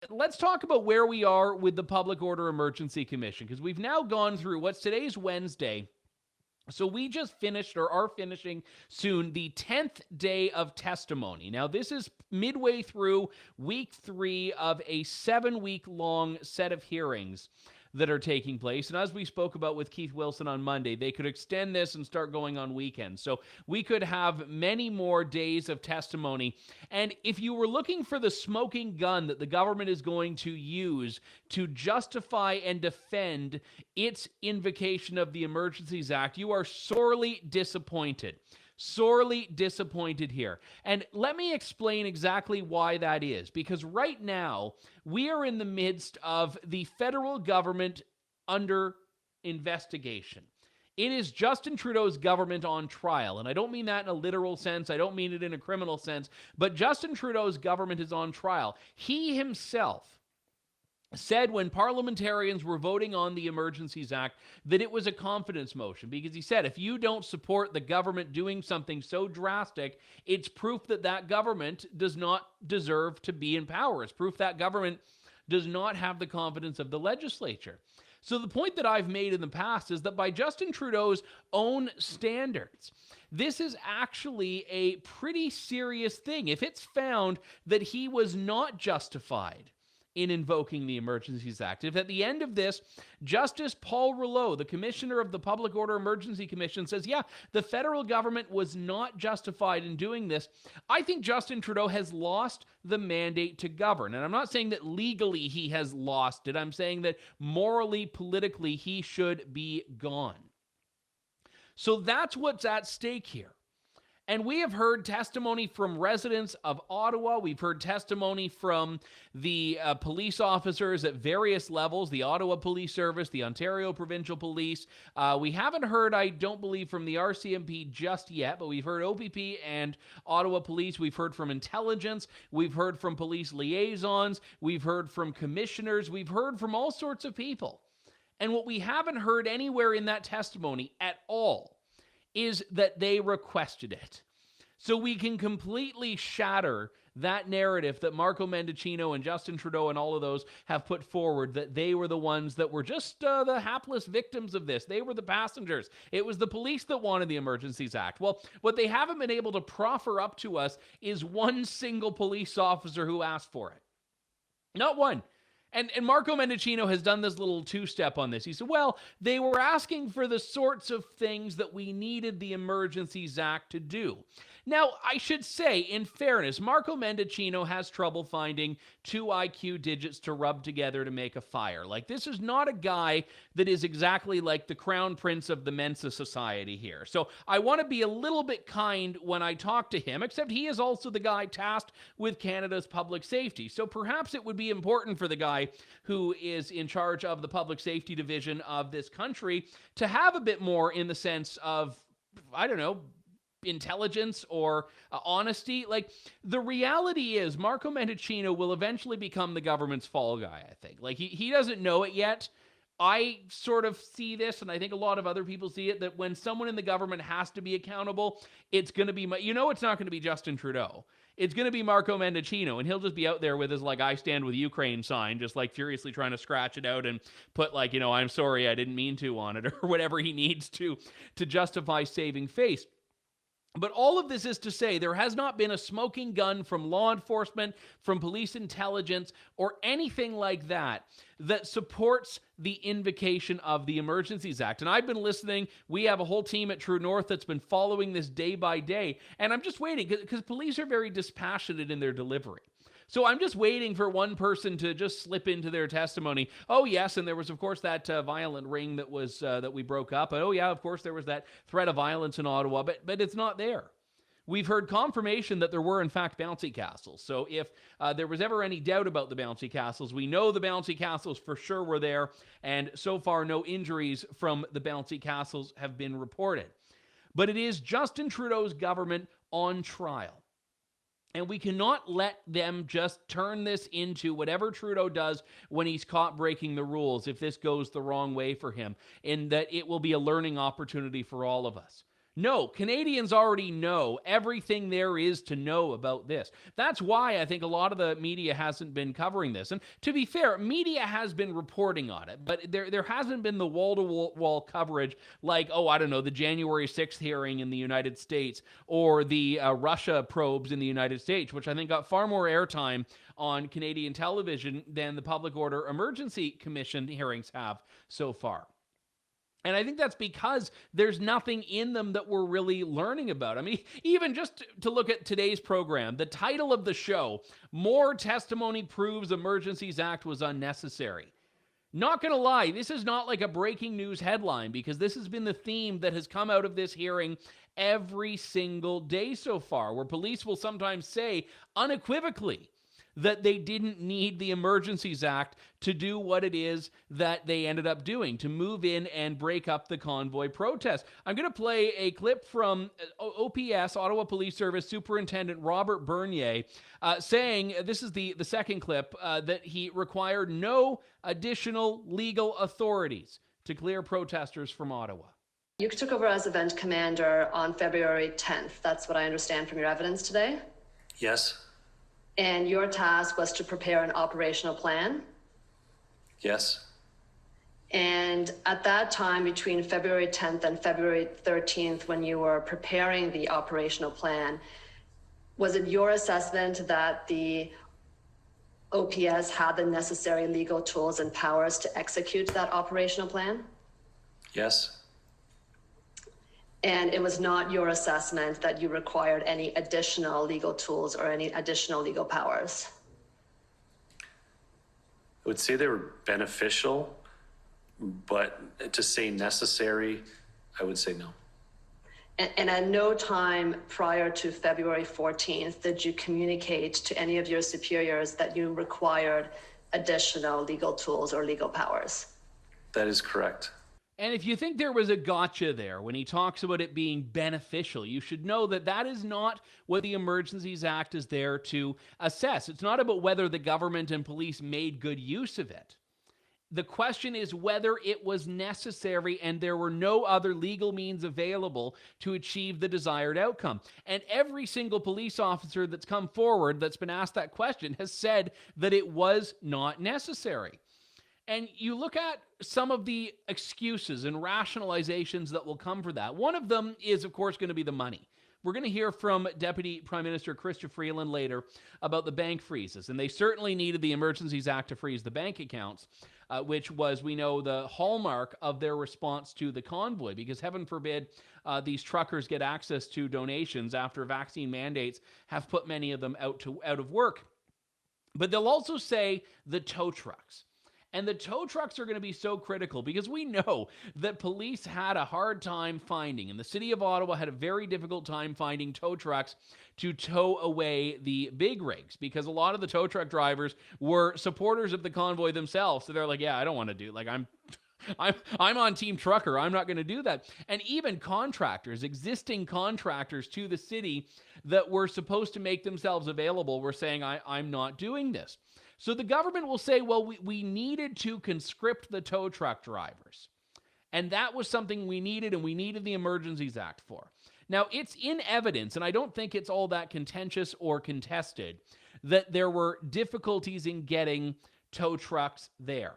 let's talk about where we are with the Public Order Emergency Commission, because we've now gone through what's today's Wednesday. So we just finished or are finishing soon the 10th day of testimony. Now, this is midway through week 3 of a 7-week long set of hearings that are taking place. And as we spoke about with Keith Wilson on Monday, they could extend this and start going on weekends. So we could have many more days of testimony. And if you were looking for the smoking gun that the government is going to use to justify and defend its invocation of the Emergencies Act, you are sorely disappointed. Sorely disappointed here. And let me explain exactly why that is. Because right now, we are in the midst of the federal government under investigation. It is Justin Trudeau's government on trial. And I don't mean that in a literal sense. I don't mean it in a criminal sense. But Justin Trudeau's government is on trial. He himself said when parliamentarians were voting on the Emergencies Act that it was a confidence motion, because he said if you don't support the government doing something so drastic, it's proof that that government does not deserve to be in power. It's proof that government does not have the confidence of the legislature. So the point that I've made in the past is that by Justin Trudeau's own standards, this is actually a pretty serious thing. If it's found that he was not justified in invoking the Emergencies Act, if at the end of this, Justice Paul Rouleau, the commissioner of the Public Order Emergency Commission, says, yeah, the federal government was not justified in doing this, I think Justin Trudeau has lost the mandate to govern. And I'm not saying that legally he has lost it. I'm saying that morally, politically, he should be gone. So that's what's at stake here. And we have heard testimony from residents of Ottawa. We've heard testimony from the police officers at various levels, the Ottawa Police Service, the Ontario Provincial Police. We haven't heard, I don't believe, from the RCMP just yet, but we've heard OPP and Ottawa Police. We've heard from intelligence. We've heard from police liaisons. We've heard from commissioners. We've heard from all sorts of people. And what we haven't heard anywhere in that testimony at all is that they requested it. So we can completely shatter that narrative that Marco Mendicino and Justin Trudeau and all of those have put forward, that they were the ones that were just the hapless victims of this. They were the passengers. It was the police that wanted the Emergencies Act. Well, what they haven't been able to proffer up to us is one single police officer who asked for it. Not one. And Marco Mendicino has done this little two-step on this. He said, well, they were asking for the sorts of things that we needed the Emergencies Act to do. Now, I should say, in fairness, Marco Mendicino has trouble finding 2 IQ digits to rub together to make a fire. Like, this is not a guy that is exactly like the crown prince of the Mensa Society here. So I want to be a little bit kind when I talk to him, except he is also the guy tasked with Canada's public safety. So perhaps it would be important for the guy who is in charge of the public safety division of this country to have a bit more in the sense of, I don't know, intelligence or honesty. Like, the reality is Marco Mendicino will eventually become the government's fall guy, I think. Like, he doesn't know it yet. I sort of see this, and I think a lot of other people see it, that when someone in the government has to be accountable, it's going to be, it's not going to be Justin Trudeau. It's going to be Marco Mendicino, and he'll just be out there with his, like, I stand with Ukraine sign, just, like, furiously trying to scratch it out and put, like, I'm sorry, I didn't mean to on it, or whatever he needs to justify saving face. But all of this is to say there has not been a smoking gun from law enforcement, from police intelligence, or anything like that that supports the invocation of the Emergencies Act. And I've been listening. We have a whole team at True North that's been following this day by day. And I'm just waiting because police are very dispassionate in their delivery. So I'm just waiting for one person to just slip into their testimony. Oh, yes, and there was, of course, that violent ring that was that we broke up. And, oh, yeah, of course, there was that threat of violence in Ottawa, but it's not there. We've heard confirmation that there were, in fact, bouncy castles. So if there was ever any doubt about the bouncy castles, we know the bouncy castles for sure were there, and so far no injuries from the bouncy castles have been reported. But it is Justin Trudeau's government on trial. And we cannot let them just turn this into whatever Trudeau does when he's caught breaking the rules, if this goes the wrong way for him, and that it will be a learning opportunity for all of us. No, Canadians already know everything there is to know about this. That's why I think a lot of the media hasn't been covering this. And to be fair, media has been reporting on it, but there hasn't been the wall-to-wall coverage like, oh, I don't know, the January 6th hearing in the United States or the Russia probes in the United States, which I think got far more airtime on Canadian television than the Public Order Emergency Commission hearings have so far. And I think that's because there's nothing in them that we're really learning about. I mean, even just to look at today's program, the title of the show, More Testimony Proves Emergencies Act Was Unnecessary. Not going to lie, this is not like a breaking news headline, because this has been the theme that has come out of this hearing every single day so far, where police will sometimes say unequivocally that they didn't need the Emergencies Act to do what it is that they ended up doing, to move in and break up the convoy protest. I'm going to play a clip from OPS, Ottawa Police Service Superintendent Robert Bernier, saying, this is the second clip, that he required no additional legal authorities to clear protesters from Ottawa. You took over as event commander on February 10th. That's what I understand from your evidence today? Yes. And your task was to prepare an operational plan? Yes. And at that time, between February 10th and February 13th, when you were preparing the operational plan, was it your assessment that the OPS had the necessary legal tools and powers to execute that operational plan? Yes. And it was not your assessment that you required any additional legal tools or any additional legal powers? I would say they were beneficial, but to say necessary, I would say no. And at no time prior to February 14th did you communicate to any of your superiors that you required additional legal tools or legal powers? That is correct. And if you think there was a gotcha there when he talks about it being beneficial, you should know that that is not what the Emergencies Act is there to assess. It's not about whether the government and police made good use of it. The question is whether it was necessary and there were no other legal means available to achieve the desired outcome. And every single police officer that's come forward that's been asked that question has said that it was not necessary. And you look at some of the excuses and rationalizations that will come for that. One of them is, of course, going to be the money. We're going to hear from Deputy Prime Minister Chrystia Freeland later about the bank freezes. And they certainly needed the Emergencies Act to freeze the bank accounts, which was, we know, the hallmark of their response to the convoy, because heaven forbid these truckers get access to donations after vaccine mandates have put many of them out of work. But they'll also say the tow trucks. And the tow trucks are going to be so critical because we know that police had a hard time finding, and the city of Ottawa had a very difficult time finding tow trucks to tow away the big rigs, because a lot of the tow truck drivers were supporters of the convoy themselves. So they're like, yeah, I don't want to do, like, I'm on Team Trucker. I'm not going to do that. And even contractors, existing contractors to the city that were supposed to make themselves available were saying, I'm not doing this. So the government will say, well, we needed to conscript the tow truck drivers. And that was something we needed, and we needed the Emergencies Act for. Now, it's in evidence, and I don't think it's all that contentious or contested, that there were difficulties in getting tow trucks there.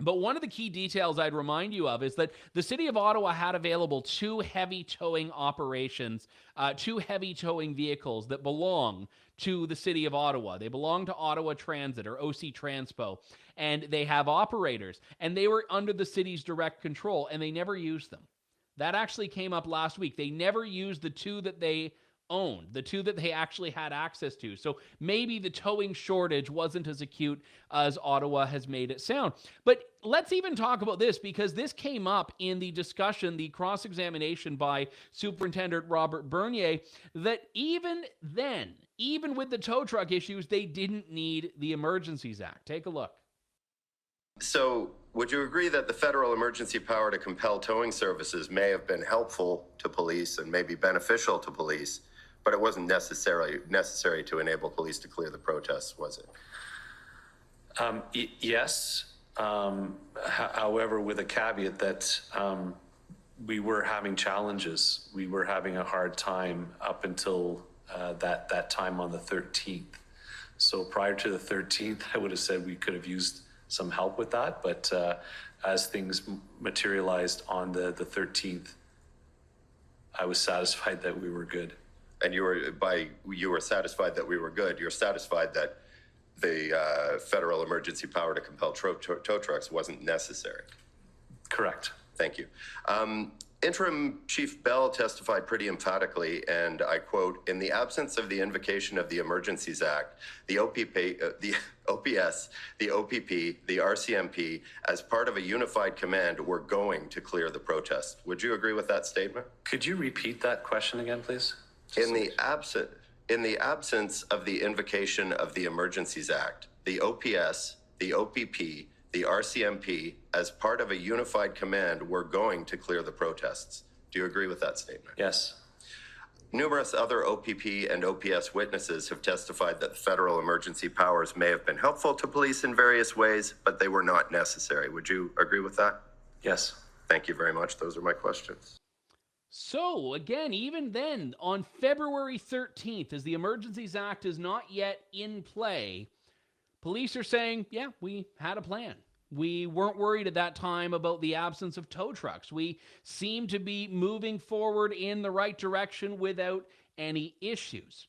But one of the key details I'd remind you of is that the city of Ottawa had available two heavy towing operations, two heavy towing vehicles that belong to the city of Ottawa. They belong to Ottawa Transit, or OC Transpo, and they have operators, and they were under the city's direct control, and they never used them. That actually came up last week. They never used the two that they owned, the two that they actually had access to. So maybe the towing shortage wasn't as acute as Ottawa has made it sound. But let's even talk about this, because this came up in the discussion, the cross-examination by Superintendent Robert Bernier, that even then, even with the tow truck issues, they didn't need the Emergencies Act. Take a look. So would you agree that the federal emergency power to compel towing services may have been helpful to police and maybe beneficial to police, but it wasn't necessary to enable police to clear the protests, was it? Yes. However, with a caveat that we were having challenges. We were having a hard time up until that time on the 13th. So prior to the 13th, I would have said we could have used some help with that. But as things materialized on the 13th, I was satisfied that we were good. And you were satisfied that we were good. You're satisfied that the federal emergency power to compel tow trucks wasn't necessary. Correct. Thank you. Interim Chief Bell testified pretty emphatically, and I quote, "In the absence of the invocation of the Emergencies Act, the OPS, the OPP, the RCMP, as part of a unified command, were going to clear the protest." Would you agree with that statement? Could you repeat that question again, please? In the absence of the invocation of the Emergencies Act, the OPS, the OPP, the RCMP, as part of a unified command, were going to clear the protests. Do you agree with that statement? Yes. Numerous other OPP and OPS witnesses have testified that federal emergency powers may have been helpful to police in various ways, but they were not necessary. Would you agree with that? Yes. Thank you very much. Those are my questions. So, again, even then, on February 13th, as the Emergencies Act is not yet in play, police are saying, yeah, we had a plan. We weren't worried at that time about the absence of tow trucks. We seemed to be moving forward in the right direction without any issues.